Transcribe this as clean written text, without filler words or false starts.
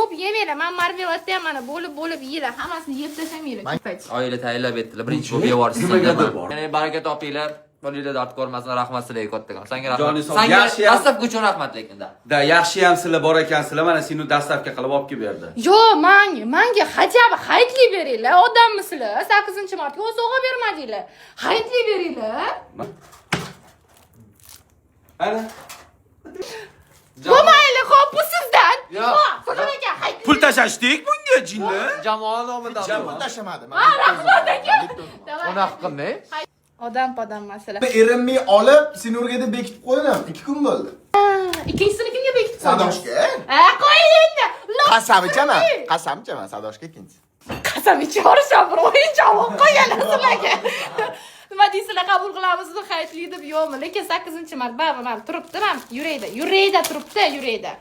ko'p yemanglar. Men marmeladda ham mana bo'lib yeylar. Hammasini yeb tashamanglar. Oila tayyorlab etdilar. Birinchi bo'lib yevorsiz. Nimagadir bor. Ya'ni baraka topinglar. Qo'lingizda dard ko'rmasin. Rahmat sizlarga kattakon. Senga rahmat. Jonisov, Senga yaxshi ham- dastlabki uchun rahmat lekunda. Da, yaxshi ham sizlar bor ekansizlar. Mana seni dastavka qilib olib kelib berdi. Yo, menga hajab haytli beringlar. Odammisizlar. 8-martga o'zog'a bermadinglar. Haytli beringlar. Ana. Bo'lmayli, xo'p, bu sizdan. Yo'q. Xudoga aka, haytli. Pul tashashdik bunga jinni. Jamoa nomidan. Jamoa tashlamadim. Rahmat aka. Unaqa qilmay. Odam masala. Erinmay olib, Sinurga deb bekitib qo'ydim. 2 kun bo'ldi. Ikkinchisini kimga bekitib qo'ydingiz? Sadoshga. Qo'ying endi. Qasam ichaman. Qasam ichaman Sadoshga ikkinchisi. Qasam ichorisham, bir o'yinchoq olib qo'yganlar sizlarga. Nima deysizlar, qabul qilamizmi, haytli deb yo'qmi? Lekin 8-mart baribir turibdi, men yurayda turibdi, yurayda.